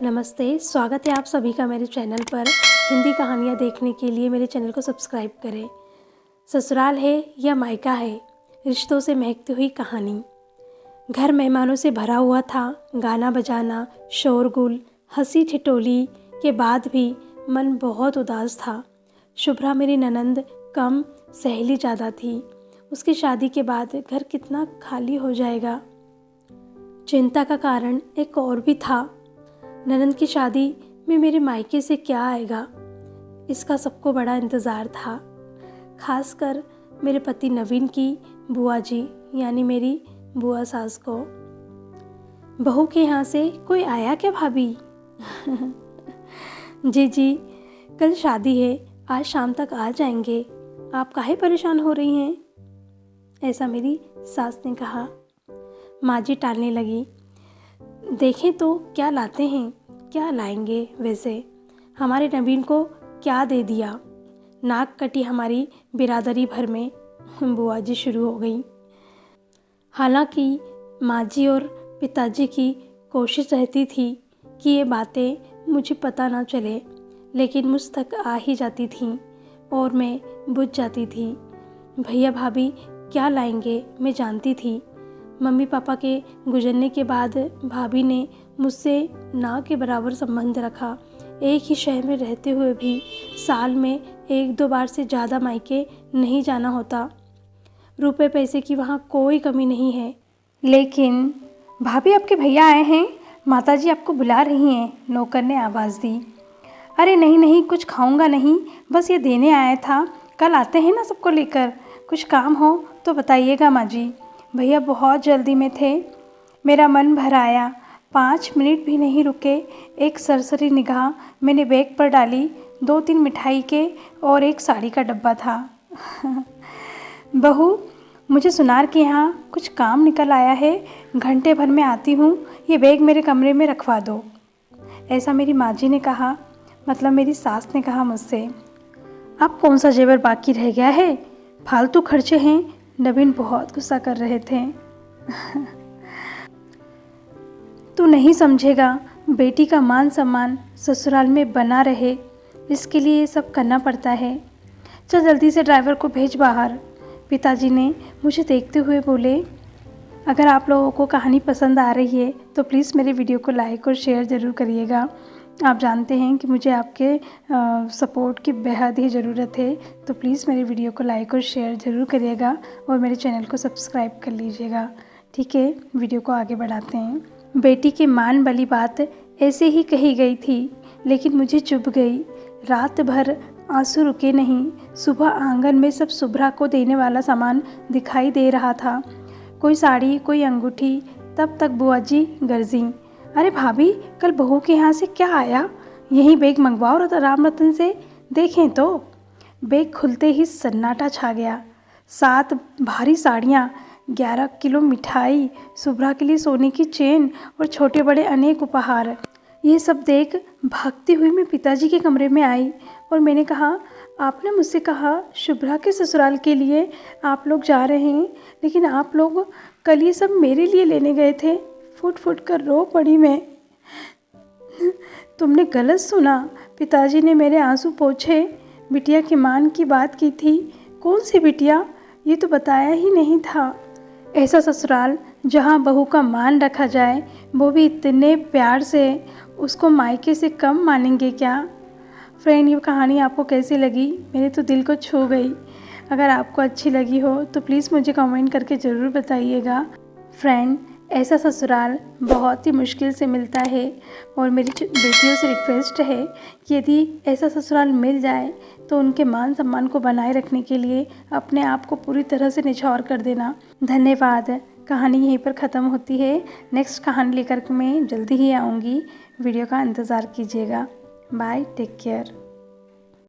नमस्ते, स्वागत है आप सभी का मेरे चैनल पर। हिंदी कहानियाँ देखने के लिए मेरे चैनल को सब्सक्राइब करें। ससुराल है या मायका है, रिश्तों से महकती हुई कहानी। घर मेहमानों से भरा हुआ था। गाना बजाना, शोरगुल, हंसी ठिठोली के बाद भी मन बहुत उदास था। शुभ्रा मेरी ननंद कम, सहेली ज़्यादा थी। उसकी शादी के बाद घर कितना खाली हो जाएगा। चिंता का कारण एक और भी था। ननंद की शादी में मेरे मायके से क्या आएगा, इसका सबको बड़ा इंतज़ार था। खासकर मेरे पति नवीन की बुआ जी यानी मेरी बुआ सास को। बहू के यहाँ से कोई आया क्या भाभी? जी, कल शादी है, आज शाम तक आ जाएंगे। आप काहे परेशान हो रही हैं? ऐसा मेरी सास ने कहा। माँ जी टालने लगी। देखें तो क्या लाते हैं, क्या लाएंगे वैसे। हमारे नवीन को क्या दे दिया? नाक कटी हमारी बिरादरी भर में, बुआ जी शुरू हो गई। हालांकि माँ जी और पिताजी की कोशिश रहती थी कि ये बातें मुझे पता ना चले, लेकिन मुझ तक आ ही जाती थीं और मैं बुझ जाती थी। भैया भाभी क्या लाएंगे मैं जानती थी। मम्मी पापा के गुजरने के बाद भाभी ने मुझसे ना के बराबर संबंध रखा। एक ही शहर में रहते हुए भी साल में 1-2 बार से ज़्यादा मायके नहीं जाना होता। रुपए पैसे की वहाँ कोई कमी नहीं है। लेकिन भाभी आपके भैया आए हैं, माताजी आपको बुला रही हैं, नौकर ने आवाज़ दी। अरे नहीं, कुछ खाऊंगा नहीं, बस ये देने आया था। कल आते हैं ना सबको लेकर। कुछ काम हो तो बताइएगा माँ जी। भैया बहुत जल्दी में थे। मेरा मन भर आया। 5 मिनट भी नहीं रुके। एक सरसरी निगाह मैंने बैग पर डाली। 2-3 मिठाई के और एक साड़ी का डब्बा था। बहू, मुझे सुनार के यहाँ कुछ काम निकल आया है, घंटे भर में आती हूँ। ये बैग मेरे कमरे में रखवा दो। ऐसा मेरी माँ जी ने कहा, मतलब मेरी सास ने कहा मुझसे। अब कौन सा जेवर बाकी रह गया है? फालतू खर्चे हैं। नवीन बहुत गुस्सा कर रहे थे। तू नहीं समझेगा, बेटी का मान सम्मान ससुराल में बना रहे, इसके लिए ये सब करना पड़ता है। चल जल्दी से ड्राइवर को भेज बाहर। पिताजी ने मुझे देखते हुए बोले। अगर आप लोगों को कहानी पसंद आ रही है तो प्लीज़ मेरे वीडियो को लाइक और शेयर ज़रूर करिएगा। आप जानते हैं कि मुझे आपके सपोर्ट की बेहद ही ज़रूरत है, तो प्लीज़ मेरे वीडियो को लाइक और शेयर ज़रूर करिएगा और मेरे चैनल को सब्सक्राइब कर लीजिएगा। ठीक है, वीडियो को आगे बढ़ाते हैं। बेटी की मान वाली बात ऐसे ही कही गई थी, लेकिन मुझे चुभ गई। रात भर आंसू रुके नहीं। सुबह आंगन में सब शुभ्रा को देने वाला सामान दिखाई दे रहा था। कोई साड़ी, कोई अंगूठी। तब तक बुआ जी गरजी। अरे भाभी, कल बहू के यहाँ से क्या आया? यही बैग मंगवाओ राम रतन से, देखें तो। बैग खुलते ही सन्नाटा छा गया। 7 भारी साड़ियाँ, 11 किलो मिठाई, शुभ्रा के लिए सोने की चेन और छोटे बड़े अनेक उपहार। ये सब देख भागती हुई मैं पिताजी के कमरे में आई और मैंने कहा, आपने मुझसे कहा शुभ्रा के ससुराल के लिए आप लोग जा रहे हैं, लेकिन आप लोग कल ये सब मेरे लिए लेने गए थे। फुट कर रो पड़ी मैं। तुमने गलत सुना, पिताजी ने मेरे आंसू पोंछे। बिटिया की मान की बात की थी। कौन सी बिटिया? ये तो बताया ही नहीं था। ऐसा ससुराल जहाँ बहू का मान रखा जाए, वो भी इतने प्यार से, उसको मायके से कम मानेंगे क्या? फ्रेंड, ये कहानी आपको कैसी लगी? मेरे तो दिल को छू गई। अगर आपको अच्छी लगी हो तो प्लीज़ मुझे कमेंट करके ज़रूर बताइएगा। फ्रेंड, ऐसा ससुराल बहुत ही मुश्किल से मिलता है और मेरी बेटियों से रिक्वेस्ट है कि यदि ऐसा ससुराल मिल जाए तो उनके मान सम्मान को बनाए रखने के लिए अपने आप को पूरी तरह से निछावर कर देना। धन्यवाद। कहानी यहीं पर ख़त्म होती है। नेक्स्ट कहानी लेकर मैं जल्दी ही आऊँगी। वीडियो का इंतज़ार कीजिएगा। Bye, take care.